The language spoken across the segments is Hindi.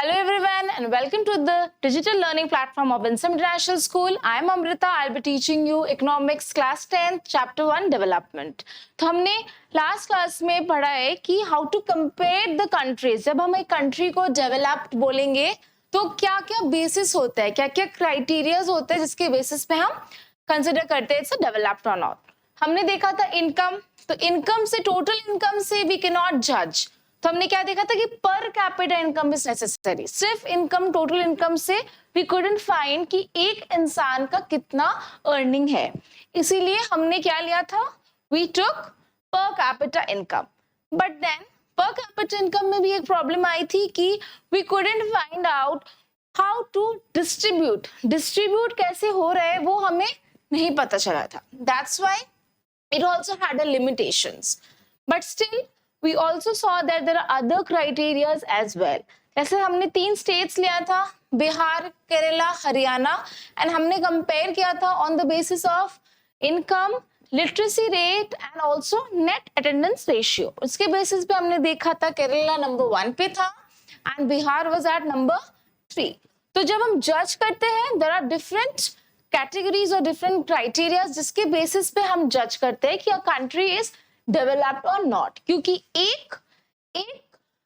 Hello everyone and welcome to the digital learning platform of Winsome International School. I am Amrita. I'll be teaching you economics class 10 chapter 1 development. तो हमने लास्ट क्लास में पढ़ा है कि how to compare the countries. जब हम एक कंट्री को डेवलप्ड बोलेंगे तो क्या क्या बेसिस होता है, क्या क्या क्राइटेरियाज होते हैं जिसके बेसिस पे हम कंसिडर करते हैं इट्स डेवलप्ड और नॉट. हमने देखा था इनकम, तो इनकम से, टोटल इनकम से वी कैन नॉट जज. तो हमने क्या देखा था कि पर कैपिटा इनकम इज नेसेसरी. सिर्फ इनकम, टोटल इनकम से वी कुडंट फाइंड कि एक इंसान का कितना अर्निंग है. इसीलिए हमने क्या लिया था, we took per capita income. But then per capita income में भी एक प्रॉब्लम आई थी कि we couldn't find out how to distribute कैसे हो रहा है वो हमें नहीं पता चला था. That's why it also had a limitations, but still we also saw that there are other criterias as well. जैसे हमने 3 states लिया था, बिहार, केरला, हरियाणा, एंड हमने कंपेयर किया था on the basis of income, literacy rate and also net attendance ratio. उसके बेसिस पे हमने देखा था केरला नंबर 1 पे था and Bihar was at number 3. तो जब हम जज करते हैं देयर आर डिफरेंट कैटेगरीज और डिफरेंट क्राइटेरिया जिसके बेसिस पे हम जज करते हैं कि अ कंट्री इज डेवलप्ड और नॉट. क्योंकि एक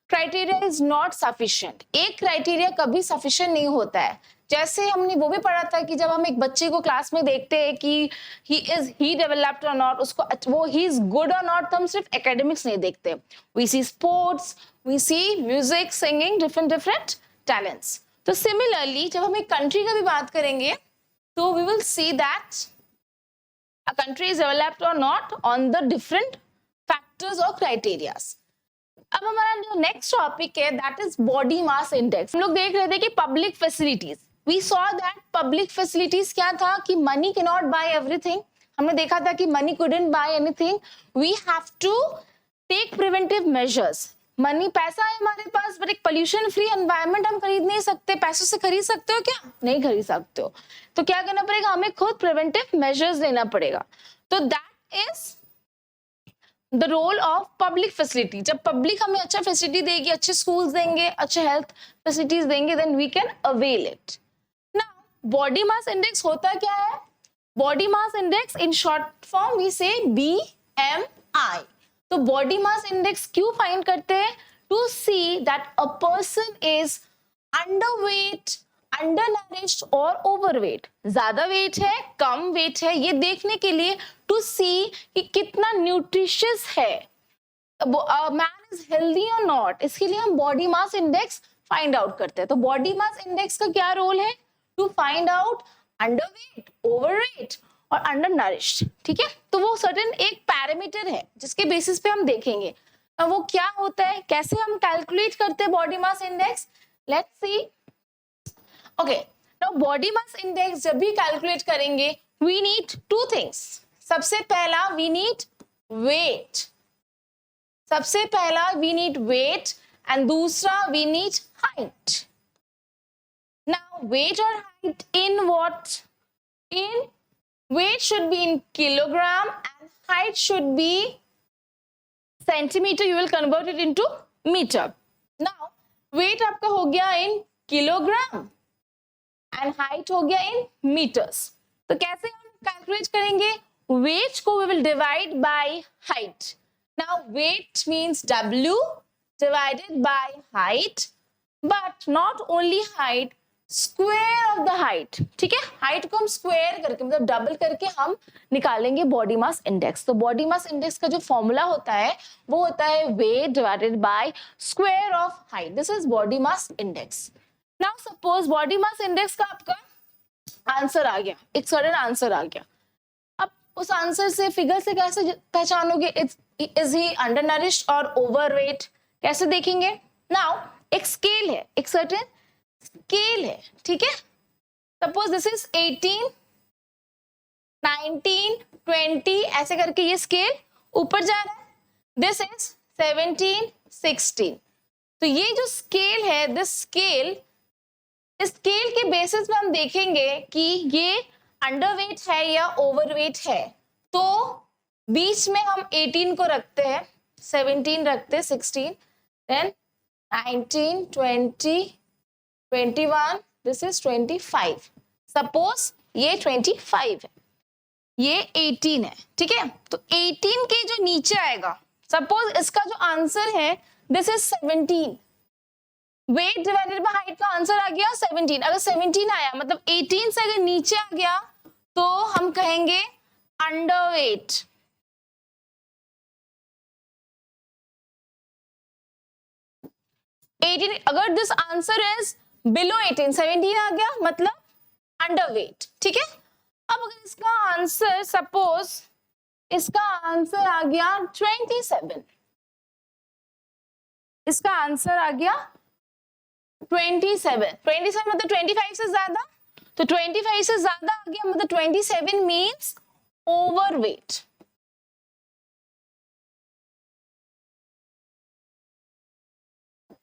क्राइटेरिया इज नॉट सफिशिएंट. एक क्राइटेरिया कभी सफिशिएंट नहीं होता है. जैसे हमने वो भी पढ़ा था कि जब हम एक बच्चे को क्लास में देखते हैं कि ही डेवलप्ड और नॉट, उसको वो ही इज गुड और नॉट, तो हम सिर्फ एकेडमिक्स नहीं देखते. We see sports, we see music, singing, different talents. तो सिमिलरली जब हम एक कंट्री का भी बात करेंगे so we will see that a country is developed or not on the different factors or criteria. अब हमारा जो नेक्स्ट टॉपिक है that is body mass index. हम लोग देख रहे थे कि public facilities. We saw that public facilities क्या था कि money cannot buy everything. हमने देखा था कि money couldn't buy anything. We have to take preventive measures. Money, पैसा है हमारे पास, बट एक पोल्यूशन फ्री एनवायरनमेंट हम खरीद नहीं सकते. पैसों से खरीद सकते हो क्या? नहीं खरीद सकते हो. तो क्या करना पड़ेगा, हमें खुद प्रिवेंटिव मेजर्स लेना पड़ेगा. तो that is the role of public facility. जब पब्लिक हमें अच्छा फैसिलिटी देगी, अच्छे स्कूल्स देंगे, अच्छे हेल्थ फैसिलिटीज देंगे, then we can avail it. Now body mass index होता क्या है? Body mass index in short form we say BMI. तो बॉडी मास इंडेक्स क्यों फाइंड करते हैं? To see that a person is underweight, undernourished और ओवरवेट. ज्यादा वेट है, कम वेट है, ये देखने के लिए टू सी कि कितना न्यूट्रिशियस है, मैन इज हेल्दी और नॉट. इसके लिए हम body mass index find out करते हैं. तो बॉडी मास इंडेक्स का क्या रोल है? To find out underweight, overweight और अंडर नरिश्ड. ठीक है, तो वो सर्टेन एक पैरामीटर है जिसके बेसिस पे हम देखेंगे. अब वो क्या होता है, कैसे हम कैलकुलेट करते हैं body mass index, let's see. Okay, now body mass index जब भी कैलकुलेट करेंगे वी नीड 2 थिंग्स. सबसे पहला वी नीड वेट. सबसे पहला वी नीड वेट एंड दूसरा we need height. Now weight और height in what? In weight should be in kilogram and height should be centimeter. You will convert it into meter. Now weight आपका हो गया in kilogram and height हो गया in meters. तो कैसे हम calculate करेंगे? weight को we will divide by height. Now weight means W divided by height, but not only height, square of the height. ठीक है, हाइट को हम स्क्वायर करके, मतलब डबल करके हम निकालेंगे बॉडी मास इंडेक्स. तो बॉडी मास इंडेक्स का जो फॉर्मूला होता है वो होता है weight divided by square of height. This is body mass index. Now suppose body mass index का आपका आंसर आ गया, एक सर्टेन आंसर आ गया. अब उस आंसर से, फिगर से कैसे पहचानोगे इज ही अंडर नरिश्ड और ओवरवेट? कैसे देखेंगे? नाउ एक स्केल है, एक सर्टेन स्केल है. ठीक है, सपोज दिस इज 18, 19, 20 ऐसे करके ये स्केल ऊपर जा रहा है. This is 17, 16. तो ये जो स्केल है, दिस स्केल, इस स्केल के बेसिस में हम देखेंगे कि ये अंडरवेट है या ओवरवेट है. तो बीच में हम 18 को रखते हैं, 17 रखते हैं, 16, देन 19, 20, 21, दिस इज 25। सपोज ये 25 है, ये 18 है, ठीक है। तो 18 के जो नीचे आएगा, सपोज इसका जो आंसर है this is 17, weight divided by height का आंसर आ गया 17। अगर 17 आया मतलब 18 से अगर नीचे आ गया तो हम कहेंगे अंडरवेट। अगर दिस आंसर इज बिलो 18, 17 आ गया मतलब अंडरवेट, ठीक है। अब अगर इसका आंसर सपोज इसका आंसर आ गया 27, इसका आंसर आ गया 27, 27 मतलब 25 से ज्यादा, तो 25 से ज्यादा आ गया मतलब 27 मीन्स ओवरवेट।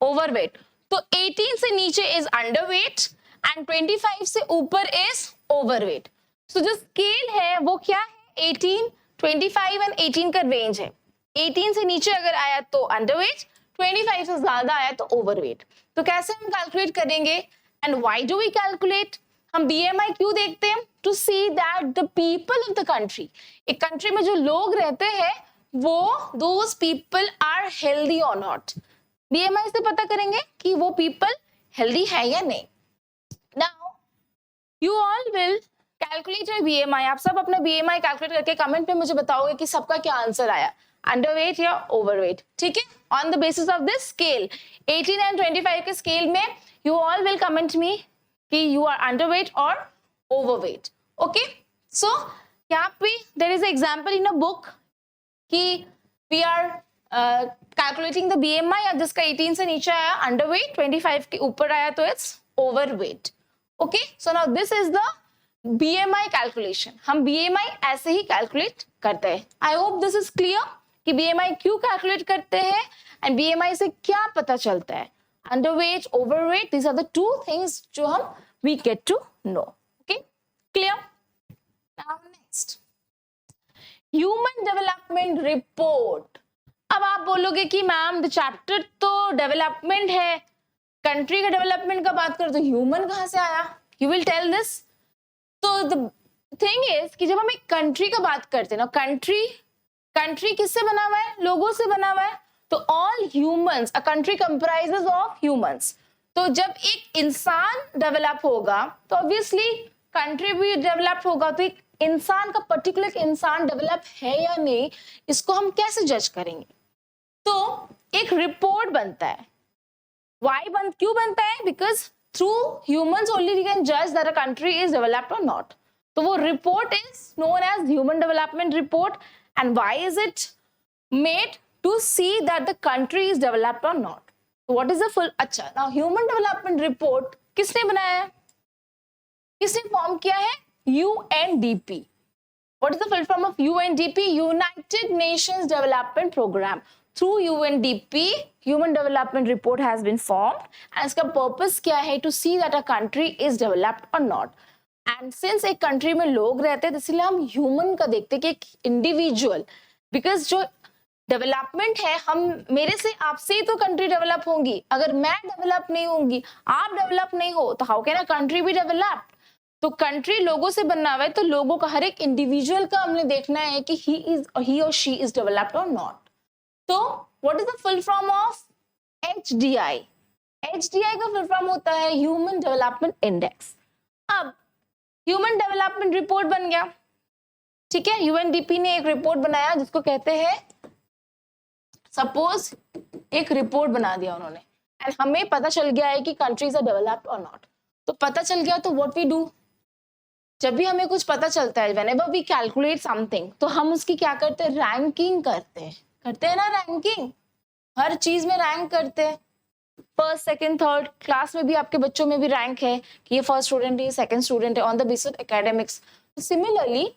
ओवरवेट तो 18 से नीचे इज अंडरवेट एंड 25 से ऊपर इज ओवरवेट। सो जो स्केल है वो क्या है, 18, 25 एंड 18 का रेंज है। 18 से नीचे अगर आया तो अंडरवेट, 25 से ज्यादा आया तो ओवरवेट। तो कैसे हम कैलकुलेट करेंगे and why do we calculate? हम बीएमआई क्यों देखते हैं? To see that the people of the country, एक कंट्री में जो लोग रहते हैं वो दोज पीपल आर हेल्दी और नॉट। बीएमआई से पता करेंगे कि वो पीपल हेल्दी है या नहीं। Now you all will calculate your BMI. आप सब अपना बीएमआई कैलकुलेट करके कमेंट में मुझे बताओगे कि सबका क्या आंसर आया, अंडरवेट या ओवरवेट, ठीक है। On the basis of this scale 18 and 25 के स्केल में you all will comment me कि यू आर अंडरवेट और ओवरवेट, ओके। सो यहाँ पे there is example in a book कि we are calculating the BMI, जिसका 18 से नीचे आया अंडरवेट, 25 के ऊपर आया तो it's overweight, okay. So now this is the BMI calculation. हम बीएमआई ऐसे ही कैलकुलेट करते हैं। I hope this is clear कि बीएमआई क्यों कैलकुलेट करते हैं एंड बीएमआई से क्या पता चलता है, underweight, overweight, these are the two things जो हम we get to know, okay, clear. Now next, human development report. अब आप बोलोगे कि मैम द चैप्टर तो डेवलपमेंट है, कंट्री का डेवलपमेंट का बात करो तो ह्यूमन कहां से आया? You will tell this. तो द थिंग इज कि जब हम एक कंट्री का बात करते हैं ना, कंट्री किससे बना हुआ है? लोगों से बना हुआ है। तो all humans, a country comprises of humans. तो जब एक इंसान डेवलप होगा तो ऑब्वियसली कंट्री भी डेवलप होगा। तो एक इंसान का, पर्टिकुलर इंसान डेवलप है या नहीं, इसको हम कैसे जज करेंगे? तो एक रिपोर्ट बनता है। क्यों बनता है? Because through humans only we can जज that a country is developed और नॉट। तो वो report is known as human development report. And why is it made? To see that the country is developed और not. What is the full, अच्छा नाउ ह्यूमन डेवलपमेंट रिपोर्ट किसने बनाया है, किसने फॉर्म किया है? UNDP. What is the full form of UNDP? United Nations Development Programme. Through UNDP, Human Development Report has been formed, and इसका purpose क्या है? To see that a country is developed or not. And since एक country में लोग रहते हैं, इसलिए हम human का देखते हैं कि एक individual, because जो डेवलपमेंट है, हम मेरे से, आपसे ही तो कंट्री डेवलप होंगी। अगर मैं डेवलप नहीं होंगी, आप डेवलप नहीं हो, तो how can a country be developed? तो कंट्री लोगों से बनना हुआ है, तो लोगों का, हर एक इंडिविजुअल का हमने देखना है कि he or she is developed or not. तो what is the full form of HDI? HDI का फुल फॉर्म होता है ह्यूमन डेवलपमेंट इंडेक्स। अब ह्यूमन डेवलपमेंट रिपोर्ट बन गया, ठीक है। यूएनडीपी ने एक रिपोर्ट बनाया जिसको कहते हैं, सपोज एक रिपोर्ट बना दिया उन्होंने एंड हमें पता चल गया है कि कंट्रीज आर डेवलप्ड और नॉट। तो पता चल गया तो व्हाट वी डू, जब भी हमें कुछ पता चलता है, व्हेनेवर वी कैलकुलेट समथिंग, तो हम उसकी क्या करते हैं? रैंकिंग करते हैं ना, रैंकिंग हर चीज में रैंक करते हैं। फर्स्ट, सेकंड, थर्ड, क्लास में भी आपके बच्चों में भी रैंक है कि ये फर्स्ट स्टूडेंट है, सेकंड स्टूडेंट है, on the basis of academics. Similarly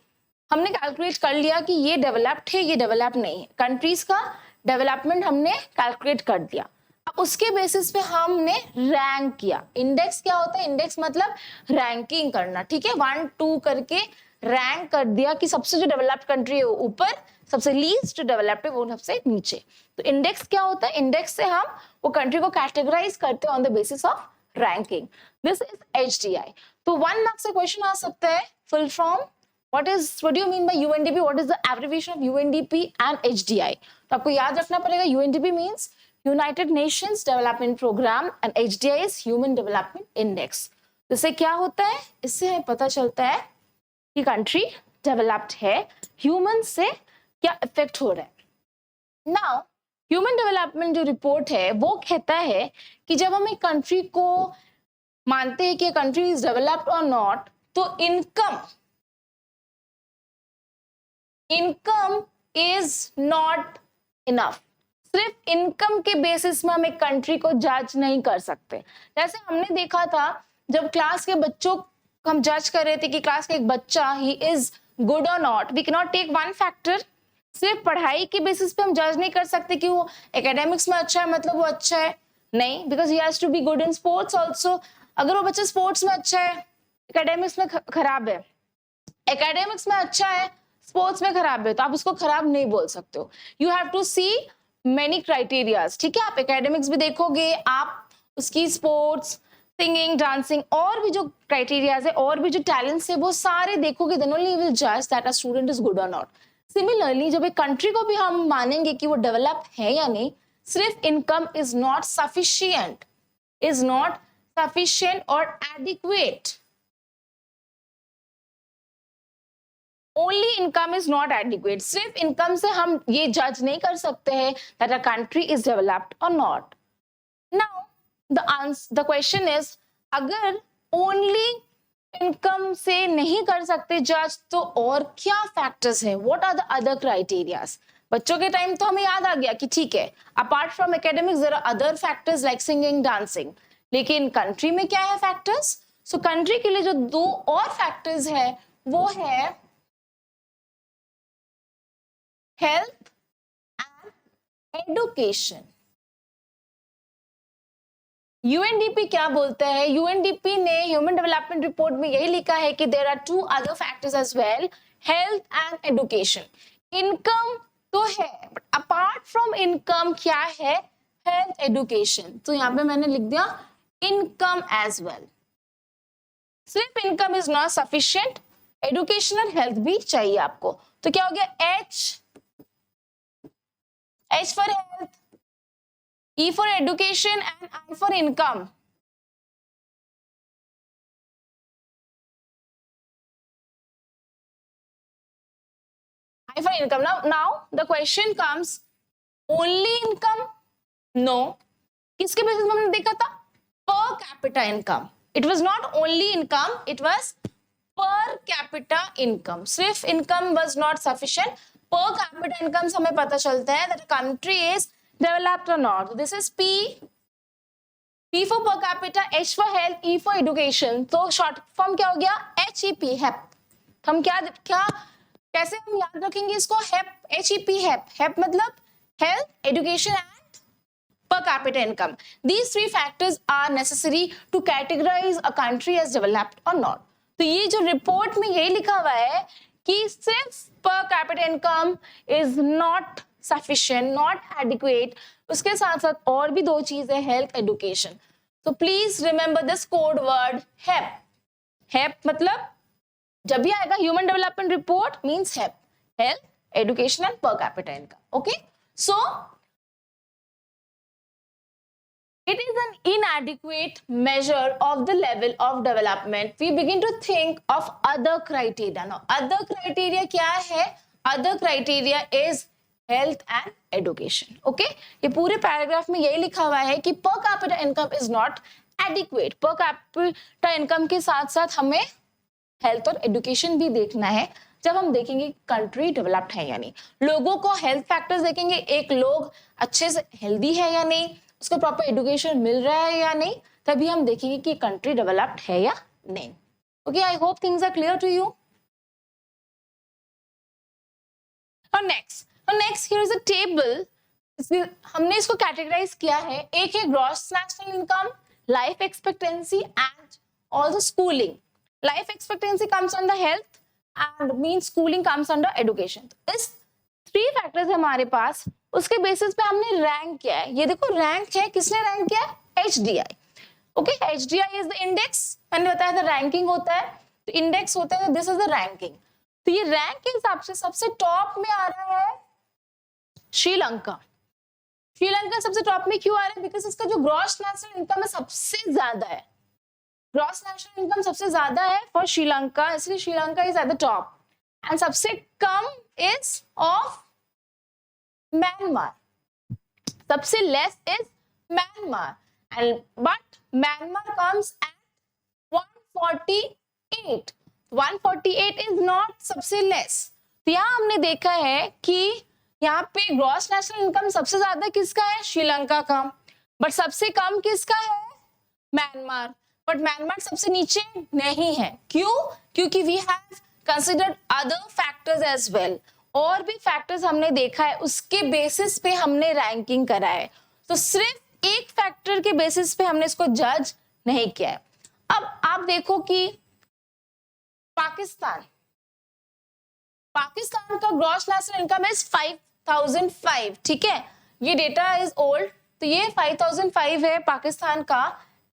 हमने कैलकुलेट कर लिया कि ये डेवलप्ड है, ये डेवलप नहीं है, कंट्रीज का डेवलपमेंट हमने कैलकुलेट कर दिया। अब उसके बेसिस पे हमने रैंक किया। इंडेक्स क्या होता है? इंडेक्स मतलब रैंकिंग करना, ठीक है। 1 2 करके रैंक कर दिया कि सबसे जो डेवलप्ड कंट्री है वो ऊपर, सबसे लीस्ट डेवलप्ड है वो सबसे नीचे। तो इंडेक्स क्या होता है? इंडेक्स से हम वो कंट्री को कैटेगराइज करते हैं on the basis of ranking, this is HDI। तो 1 मार्क्स से क्वेश्चन आ सकता है, full form what do you mean by UNDP, what is the abbreviation of UNDP and HDI। तो आपको याद रखना पड़ेगा, UNDP means United Nations Development Program and HDI is Human Development Index। तो इससे क्या होता है, इससे हमें पता चलता है कि कंट्री डेवलप्ड है, ह्यूमन से क्या इफेक्ट हो रहा है। नाउ ह्यूमन डेवलपमेंट जो रिपोर्ट है वो कहता है कि जब हम एक कंट्री को मानते हैं कि कंट्री इज डेवलप्ड और नॉट, तो इनकम इज नॉट इनफ। सिर्फ इनकम के बेसिस में हम एक कंट्री को जज नहीं कर सकते। जैसे हमने देखा था जब क्लास के बच्चों को हम जज कर रहे थे कि क्लास का एक बच्चा ही इज गुड और not, we can not take one factor. सिर्फ पढ़ाई के बेसिस पे हम जज नहीं कर सकते कि वो एकेडमिक्स में अच्छा है मतलब वो अच्छा है, नहीं, because he has to be good in sports also. अगर वो बच्चा स्पोर्ट्स में अच्छा है, एकेडमिक्स में खराब है, एकेडमिक्स में अच्छा है, स्पोर्ट्स में खराब है, तो आप उसको खराब नहीं बोल सकते हो। You have to see many criterias, ठीक है। आप एकेडमिक्स भी देखोगे, आप उसकी स्पोर्ट्स, सिंगिंग, डांसिंग और भी जो क्राइटेरियाज है और भी जो टैलेंट्स है वो सारे देखोगे, देन ओनली विल जज that a student is good और नॉट। सिमिलरली जब एक कंट्री को भी हम मानेंगे कि वो डेवलप है या नहीं, सिर्फ इनकम इज नॉट सफिशिएंट, और adequate. Only income is not adequate. सिर्फ इनकम से हम ये जज नहीं कर सकते हैं that a country is developed और not. Now the question is, अगर ओनली इनकम से नहीं कर सकते जज, तो और क्या फैक्टर्स है, what are the other criterias. बच्चों के टाइम तो हमें याद आ गया कि ठीक है, apart from academics there are other factors like singing, dancing, लेकिन कंट्री में क्या है फैक्टर्स। सो कंट्री के लिए जो 2 और फैक्टर्स है वो है हेल्थ एंड एडुकेशन। यूएनडीपी क्या बोलता है, यूएनडीपी ने ह्यूमन डेवलपमेंट रिपोर्ट में यही लिखा है कि there are 2 other factors as well, health and education. Income तो है, बट अपार्ट फ्रॉम इनकम क्या है, हेल्थ, एडुकेशन। तो यहाँ पे मैंने लिख दिया इनकम एज वेल। सिर्फ income is not sufficient, education और हेल्थ भी चाहिए आपको। तो क्या हो गया, H for health, E for education and I for income। I for income। Now the question comes, only income? No। किसके बेसिस में हमने देखा था, per capita income। It was not only income, it was per capita income। सिर्फ income was not sufficient, per capita income से हमें पता चलता है that a country is developed or not। This is P for per capita, H for health, E for education। तो शॉर्ट फॉर्म क्या हो गया, HEP, HEP। हम क्या कैसे हम याद रखेंगे इसको, HEP, HEP मतलब health, education and per capita income। These 3 factors are necessary to categorize a country as developed or not। तो ये जो रिपोर्ट में यही लिखा हुआ है कि सिर्फ per capita income is not sufficient, not adequate, उसके साथ साथ और भी 2 चीजें, हेल्थ, एडुकेशन। तो please remember this code word HEP. HEP मतलब जब भी आएगा human development report means HEP, health, education and per capita income. Okay, so it is an inadequate measure of the level of development। We begin to think of other criteria। Now other criteria क्या है, other criteria is health and education। okay, ये पूरे पैराग्राफ में यही लिखा हुआ है कि per capita income is not adequate। per capita income के साथ साथ हमें हेल्थ और एजुकेशन भी देखना है जब हम देखेंगे कंट्री डेवलप्ड है या नहीं। लोगों को हेल्थ फैक्टर्स देखेंगे, एक लोग अच्छे से हेल्दी है या नहीं, उसको प्रॉपर एजुकेशन मिल रहा है या नहीं, तभी हम देखेंगे कि कंट्री डेवलप्ड है या नहीं। Okay, I hope things are clear to you. Next here is a table. हमने इसको कैटेगराइज किया है, एक है gross national income, life expectancy and also schooling. Life expectancy comes under health and mean schooling comes under education. इस 3 फैक्टर्स है हमारे पास, उसके बेसिस पे हमने रैंक किया है। ये देखो रैंक है, किसने रैंक किया है, HDI। Okay, HDI is the index, मैंने बताया था रैंकिंग होता है, तो इंडेक्स होता है, दिस इज द रैंकिंग। तो ये रैंक के हिसाब से सबसे टॉप में आ रहा है श्रीलंका। श्रीलंका सबसे टॉप में क्यों आ रहा है? बिकॉज इसका जो ग्रॉस नेशनल इनकम है सबसे ज्यादा है, ग्रॉस नेशनल इनकम सबसे ज्यादा है फॉर श्रीलंका, इसलिए Sri Lanka is at the top. And सबसे कम इज ऑफ म्यांमार, सबसे less is Myanmar, and but Myanmar comes at 148, 148 is not सबसे लेस। तो यहाँ हमने देखा है कि यहाँ पे ग्रॉस नेशनल इनकम सबसे ज्यादा किसका है? श्रीलंका का, बट सबसे कम किसका है? म्यांमार, बट म्यांमार सबसे नीचे नहीं है। क्यों? क्योंकि we have considered other factors as well, और भी फैक्टर्स हमने देखा है, उसके बेसिस पे हमने रैंकिंग करा है। तो सिर्फ एक फैक्टर के बेसिस पे हमने इसको जज नहीं किया है। अब आप देखो कि पाकिस्तान, पाकिस्तान का ग्रॉस नेशनल इनकम इज 5005, ठीक है, ये डेटा इज ओल्ड, तो ये 5005 है पाकिस्तान का,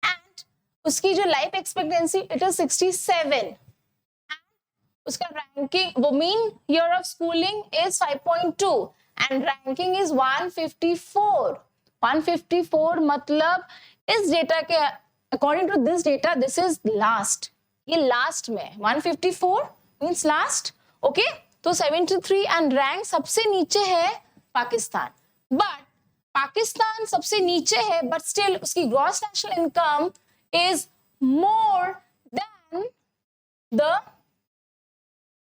एंड उसकी जो लाइफ एक्सपेक्टेंसी इट इज 67, उसका रैंकिंग, वो mean year of schooling is 5.2 and ranking is 154, 154 मतलब इस डेटा के according to this data this is last, ये लास्ट में 154 मींस लास्ट, ओके। तो 73 एंड रैंक सबसे नीचे है पाकिस्तान, बट पाकिस्तान सबसे नीचे है बट स्टिल उसकी gross national income is more than the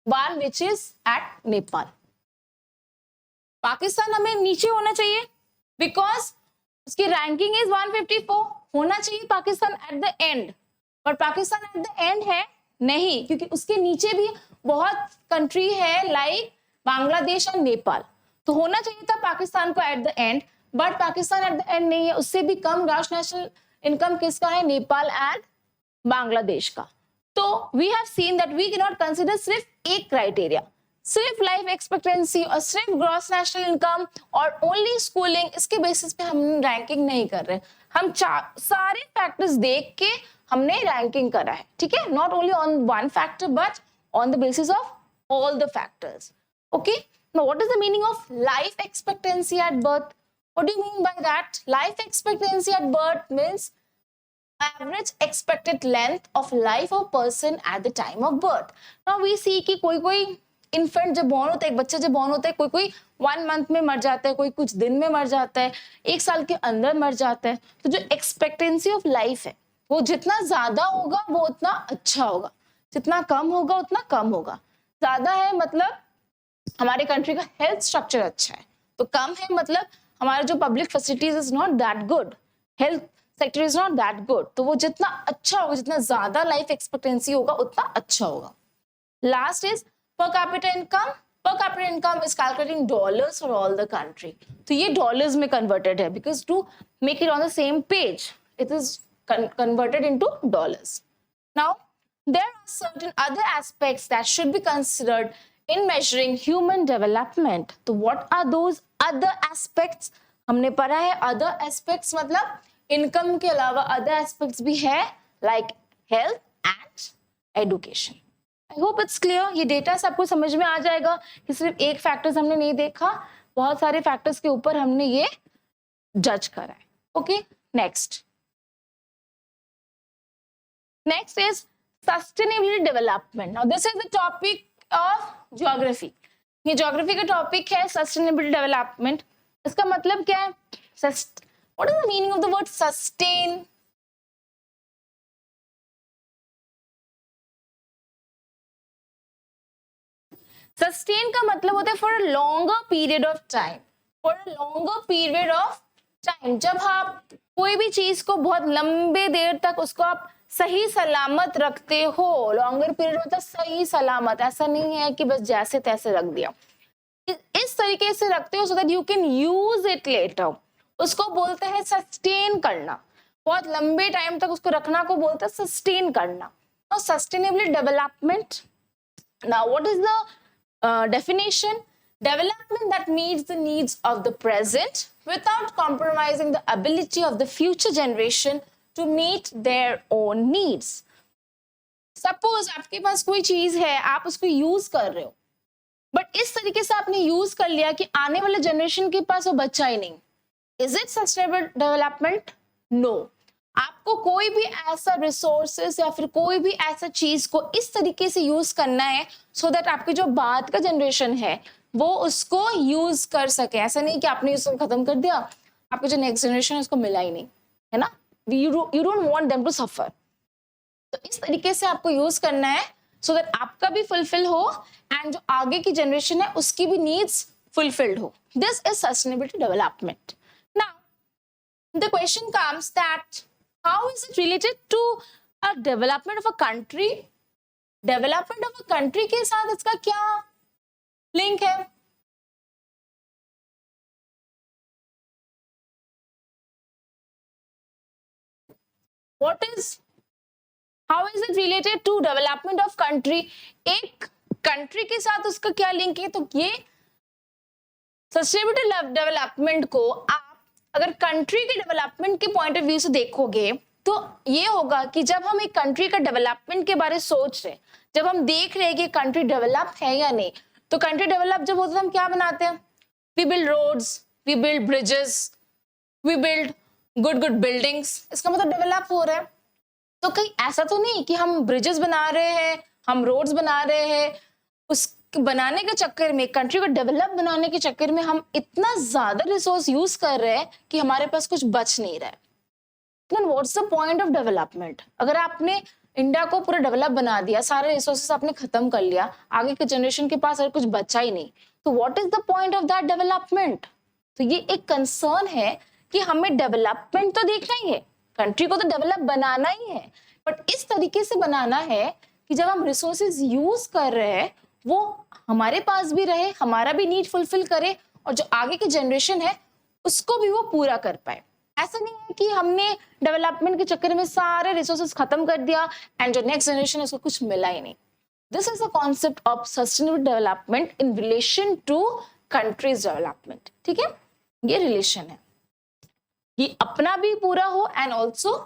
one which is at Nepal. Pakistan हमें नीचे होना चाहिए बिकॉज उसकी रैंकिंग इज 154, होना चाहिए Pakistan at the end, but Pakistan at the end है नहीं, क्योंकि उसके नीचे भी बहुत कंट्री है लाइक बांग्लादेश और नेपाल, तो होना चाहिए था पाकिस्तान को at the end, but Pakistan at the end नहीं है। उससे भी कम ग्रॉस नेशनल इनकम किसका है? नेपाल एंड बांग्लादेश का। तो we have seen that we can not consider सिर्फ एक क्राइटेरिया, सिर्फ लाइफ एक्सपेक्टेंसी और सिर्फ ग्रॉस नेशनल इनकम और ओनली स्कूलिंग, इसके बेसिस पे हम रैंकिंग नहीं कर रहे, हम सारे फैक्टर्स देख के हमने रैंकिंग करा है, ठीक है, not only on one factor but on the basis of all the factors, okay. Now what is the meaning of life expectancy at birth? What do you mean by that? Life expectancy at birth means average expected length of life of person at the time of birth. Now we see कि कोई इन्फेंट जब बॉर्न होता है, एक बच्चा जब बॉर्न होता है, कोई 1 मंथ में मर जाता है, कोई कुछ दिन में मर जाता है, 1 साल के अंदर मर जाता है। तो जो एक्सपेक्टेंसी ऑफ लाइफ है वो जितना ज्यादा होगा वो उतना अच्छा होगा, जितना कम होगा उतना कम होगा। ज्यादा है मतलब हमारे कंट्री का हेल्थ स्ट्रक्चर अच्छा है, तो कम है मतलब हमारा जो public facilities is not that good, health sector is not that good, तो वो जितना अच्छा होगा, जितना ज्यादा लाइफ एक्सपेक्टेंसी होगा उतना अच्छा होगा। Last is per capita income. Per capita income is calculating dollars for all the country. तो ये dollars में converted है because to make it on the same page, it is converted into dollars. Now, there are certain other aspects that should be considered in measuring human development. तो what are those other aspects? हमने पढ़ा है other aspects मतलब income के अलावा other aspects भी है like health and education. I hope it's clear. ये डेटा से आपको समझ में आ जाएगा कि सिर्फ एक फैक्टर्स हमने नहीं देखा, बहुत सारे फैक्टर्स के ऊपर हमने ये जज करा है, okay. Next is sustainable development. Now this is the topic of geography, ये ज्योग्राफी का टॉपिक है सस्टेनेबल डेवलपमेंट। इसका मतलब क्या है? What is the meaning of the word sustain? Sustain का मतलब होता है for a longer period of time, for a longer period of time. जब आप कोई भी चीज को बहुत लंबे देर तक उसको आप सही सलामत रखते हो, लॉन्गर पीरियड मतलब सही सलामत, ऐसा नहीं है कि बस जैसे तैसे रख दिया, इस तरीके से रखते हो so that you can use it later, उसको बोलते हैं सस्टेन करना। बहुत लंबे टाइम तक उसको रखना को बोलते हैं सस्टेन करना। और sustainable development, now what is the definition? Development that meets the needs of the present without compromising the ability of the future generation to meet their own needs. Suppose आपके पास कोई चीज है, आप उसको यूज कर रहे हो, बट इस तरीके से आपने यूज कर लिया कि आने वाले जनरेशन के पास वो बचा ही नहीं. Is it sustainable development? No. आपको कोई भी ऐसा रिसोर्सेस या फिर कोई भी ऐसा चीज को इस तरीके से यूज करना है सो दैट आपकी जो बाद का जनरेशन है वो उसको यूज कर सके. ऐसा नहीं कि आपने उसको खत्म कर दिया, आपको जो नेक्स्ट जनरेशन है उसको मिला ही नहीं, है ना. You don't want them to suffer. तो इस तरीके से आपको यूज करना है सो दैट आपका भी फुलफिल हो एंड जो आगे की जनरेशन है उसकी भी नीड्स फुलफिल्ड हो. This is sustainability development. Now the question comes that how is it related to a development of a country. Development of a country के साथ इसका क्या लिंक है? What is, how is it related to development of country? एक कंट्री के साथ उसका क्या लिंक है? तो ये सस्टेनेबिलिटी डेवलपमेंट को आप अगर कंट्री के डेवलपमेंट के पॉइंट ऑफ व्यू से देखोगे तो ये होगा कि जब हम एक कंट्री का डेवलपमेंट के बारे में सोच रहे, जब हम देख रहे हैं कि कंट्री डेवलप है या नहीं, तो कंट्री डेवलप जब होता है हम क्या बनाते हैं? We build roads, we build bridges, we build good buildings. इसका मतलब डेवलप हो रहा है. तो कहीं ऐसा तो नहीं कि हम ब्रिजेस बना रहे हैं, हम रोड्स बना रहे हैं, उस बनाने के चक्कर में, कंट्री को डेवलप बनाने के चक्कर में हम इतना ज्यादा रिसोर्स यूज कर रहे हैं कि हमारे पास कुछ बच नहीं रहा है. Then what's the point of development? अगर आपने इंडिया को पूरा डेवलप बना दिया, सारे रिसोर्सेस आपने खत्म कर लिया, आगे के जनरेशन के पास अगर कुछ बचा ही नहीं, तो what is the point of that development? तो ये एक कंसर्न है कि हमें डेवलपमेंट तो देखना ही है, कंट्री को तो डेवलप बनाना ही है, बट इस तरीके से बनाना है कि जब हम रिसोर्सेज यूज कर रहे हैं वो हमारे पास भी रहे, हमारा भी नीड फुलफिल करे और जो आगे की जनरेशन है उसको भी वो पूरा कर पाए. ऐसा नहीं है कि हमने डेवलपमेंट के चक्कर में सारे रिसोर्सेज खत्म कर दिया एंड जो नेक्स्ट जनरेशन है उसको कुछ मिला ही नहीं. This is the concept of sustainable development in relation to country's development. ठीक है, ये रिलेशन है, ये अपना भी पूरा हो एंड ऑल्सो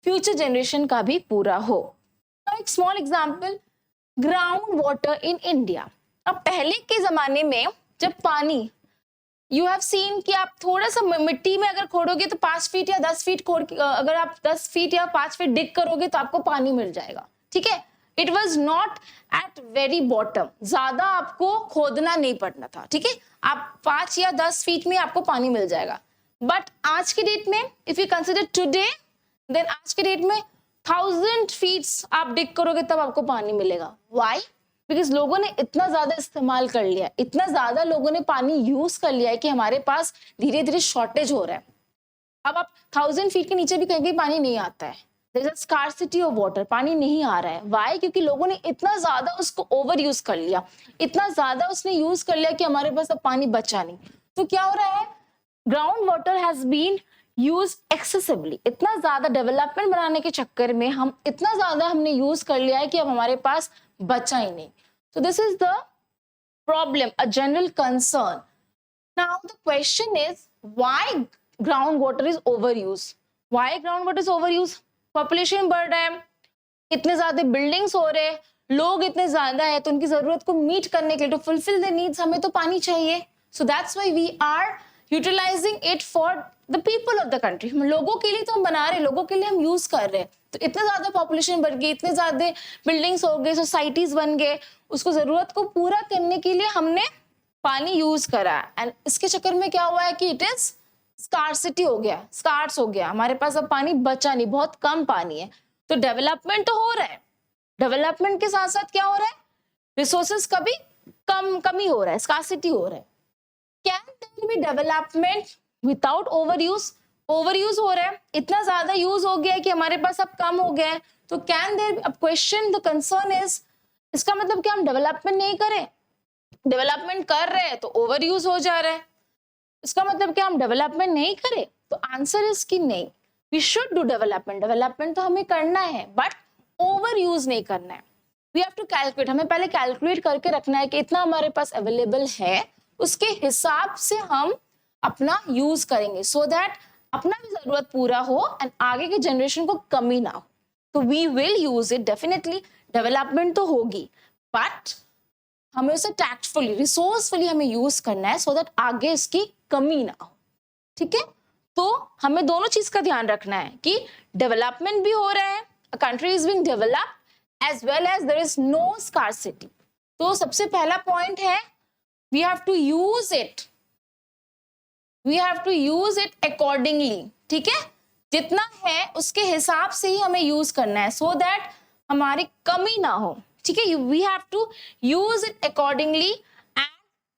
फ्यूचर जनरेशन का भी पूरा हो. एक small example, ground water in India. अब पहले के जमाने में जब पानी, यू हैव सीन कि आप थोड़ा सा मिट्टी में अगर खोदोगे तो 5 फीट या 10 फीट खोद, अगर आप 10 फीट या 5 फीट डिग करोगे तो आपको पानी मिल जाएगा. ठीक है, it was not at very bottom, ज्यादा आपको खोदना नहीं पड़ना था. ठीक है, आप 5 या 10 फीट में आपको पानी मिल जाएगा. बट आज के डेट में if you consider today, then आज के डेट में 1000 फीट्स आप डिग करोगे तब आपको पानी मिलेगा. व्हाई? बिकॉज लोगों ने इतना ज्यादा इस्तेमाल कर लिया, इतना ज्यादा लोगों ने पानी यूज कर लिया है कि हमारे पास धीरे धीरे शॉर्टेज हो रहा है. अब आप 1000 फीट के नीचे भी कहीं कहीं पानी नहीं आता है. There is a scarcity of water, पानी नहीं आ रहा है. व्हाई? क्योंकि लोगों ने इतना ज्यादा उसको ओवर यूज कर लिया, इतना ज्यादा उसने यूज कर लिया कि हमारे पास अब पानी बचा नहीं. तो क्या हो रहा है? Ground water has been use excessively. इतना ज्यादा डेवलपमेंट बनाने के चक्कर में हम इतना ज्यादा हमने यूज कर लिया है कि अब हमारे पास बचा ही नहीं. So this is the problem, a general concern. Now the question is why groundwater is overused? Why groundwater is overused? Population बढ़ रहा है, इतने ज्यादा बिल्डिंग्स हो रहे हैं, लोग इतने ज्यादा है, तो उनकी जरूरत को मीट करने के लिए, to fulfill their needs, हमें तो पानी चाहिए. So that's why we are utilizing it for the people of the country. हम लोगों के लिए तो हम बना रहे हैं, लोगों के लिए हम यूज कर रहे हैं. तो इतने ज्यादा पॉपुलेशन बढ़ गई, इतने ज्यादा बिल्डिंग्स हो गए, सोसाइटीज बन गए, उसको जरूरत को पूरा करने के लिए हमने पानी यूज करा. एंड इसके चक्कर में क्या हुआ है कि इट इज स्कार्सिटी हो गया, स्कार्स हो गया, हमारे पास अब पानी बचा नहीं, बहुत कम पानी है. तो डेवलपमेंट तो हो रहा है, डेवलपमेंट के साथ साथ क्या हो रहा है? रिसोर्सेज का भी कमी हो रहा है, स्कार्सिटी हो रहा है. Can there be development without overuse? Overuse हो रहा है, इतना ज्यादा यूज हो गया है कि हमारे पास अब कम हो गया है. तो कैन देयर, अब क्वेश्चन, द कंसर्न इज, इसका मतलब कि हम डेवलपमेंट नहीं करें, डेवलपमेंट कर रहे हैं तो ओवर यूज हो जा रहा है. इसका मतलब कि हम डेवलपमेंट नहीं करें? तो आंसर इज कि नहीं, we should do development. Development तो हमें करना है बट ओवर यूज नहीं करना है. वी हैव टू कैलकुलेट, हमें पहले कैलकुलेट करके रखना है कि इतना हमारे पास अवेलेबल है, उसके हिसाब से हम अपना यूज करेंगे, सो दैट अपना भी जरूरत पूरा हो एंड आगे की जनरेशन को कमी ना हो, तो we will use it definitely. Development तो होगी बट हमें उसे टैक्टफुली, रिसोर्सफुली हमें यूज करना है सो दैट आगे इसकी कमी ना हो। ठीक है, तो हमें दोनों चीज का ध्यान रखना है कि डेवलपमेंट भी हो रहा है, a country is being developed as well as there is no scarcity. तो सबसे पहला पॉइंट है we have to use it, we have to use it accordingly. ठीक है, जितना है उसके हिसाब से ही हमें यूज करना है सो दैट हमारी कमी ना हो। ठीक है, we have to use it accordingly and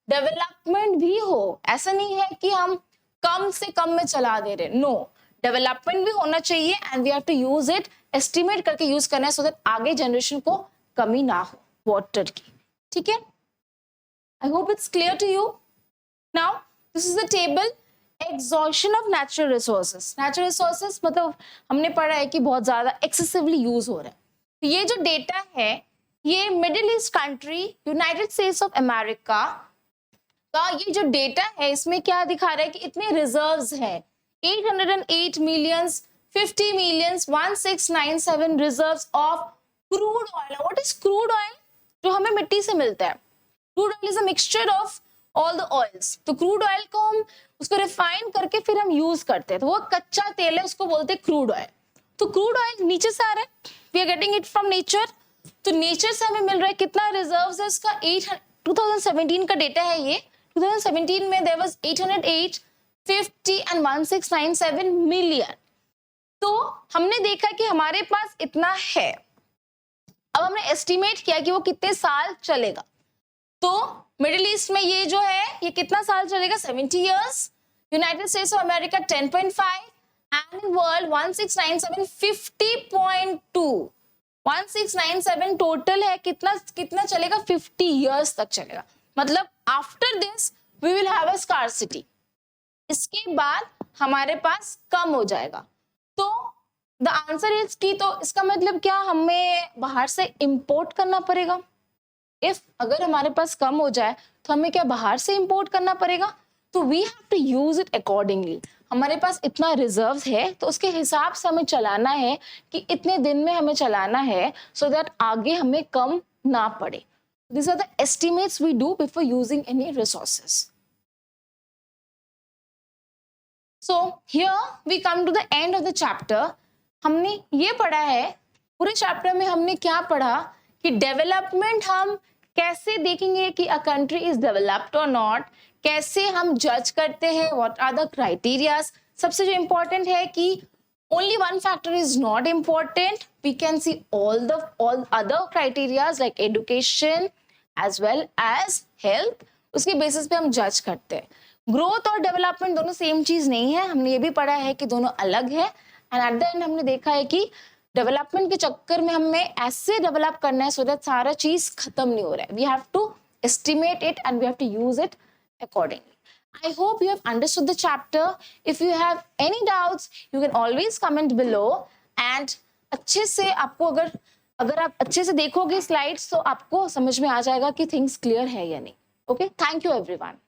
development भी हो। ऐसा नहीं है कि हम कम से कम में चला दे रहे, नो, डेवलपमेंट भी होना चाहिए and we have to use it, estimate करके यूज करना है सो दैट आगे जनरेशन को कमी ना हो वाटर की। ठीक है, I hope it's clear to you. Now this is the table exhaustion of natural resources. Natural resources मतलब हमने पढ़ा है कि बहुत ज्यादा एक्सेसिवली यूज हो रहा है। तो ये जो डेटा है ये middle east country United States of America का ये जो डेटा है इसमें क्या दिखा रहा है कि इतने रिजर्व्स हैं 808 millions 50 millions 1697 reserves of crude oil. What is crude oil? जो हमें मिट्टी से मिलता है। Crude oil is a mixture of all the oils. तो क्रूड ऑयल को हम उसको रिफाइन करके फिर हम यूज करते हैं, तो वो कच्चा तेल है, उसको बोलते हैं क्रूड ऑयल। तो क्रूड ऑयल नीचे से आ रहा है, we are getting it from nature. तो नेचर से हमें मिल रहा है कितना रिजर्व्स है इसका 2017 का डेटा है ये। 2017 में देयर वाज 808, 50 एंड 1697 मिलियन। तो हमने देखा कि हमारे पास इतना है। अब हमने एस्टिमेट किया कि वो कितने साल चलेगा। तो मिडिल ईस्ट में ये जो है ये कितना साल चलेगा? 70 years. United States of America 10.5 and in world 1697 50.2। 1697 total है, कितना चलेगा? 50 इयर्स तक चलेगा। मतलब after this we will have a scarcity. इसके बाद हमारे पास कम हो जाएगा। तो द आंसर इज की, तो इसका मतलब क्या हमें बाहर से इंपोर्ट करना पड़ेगा? इफ अगर हमारे पास कम हो जाए तो हमें क्या बाहर से इंपोर्ट करना पड़ेगा? तो we have to use it accordingly. हमारे पास इतना रिजर्व है तो उसके हिसाब से हमें चलाना है कि इतने दिन में हमें चलाना है सो दैट आगे हमें कम ना पड़े। These are the estimates we do before using any resources. So here we come to the end of the chapter. हमने ये पढ़ा है, पूरे चैप्टर में हमने क्या पढ़ा कि डेवलपमेंट हम कैसे देखेंगे कि अ कंट्री इज डेवलप्ड और नॉट, कैसे हम जज करते हैं, व्हाट आर द क्राइटेरियाज। सबसे जो इम्पोर्टेंट है कि only one factor is not important. We can see all other criterias like education as well as health. उसके बेसिस पे हम जज करते हैं। ग्रोथ और डेवलपमेंट दोनों सेम चीज नहीं है, हमने ये भी पढ़ा है कि दोनों अलग है। एंड एट द एंड हमने देखा है कि डेवलपमेंट के चक्कर में हमें ऐसे डेवलप करना है सो दैट सारा चीज खत्म नहीं हो रहा है। We have to estimate it and we have to use it accordingly. I hope you have understood the chapter. If you have any doubts, you can always comment below. And अच्छे से आपको अगर आप अच्छे से देखोगे स्लाइड्स तो आपको समझ में आ जाएगा कि थिंग्स क्लियर है या नहीं। Okay, thank you everyone.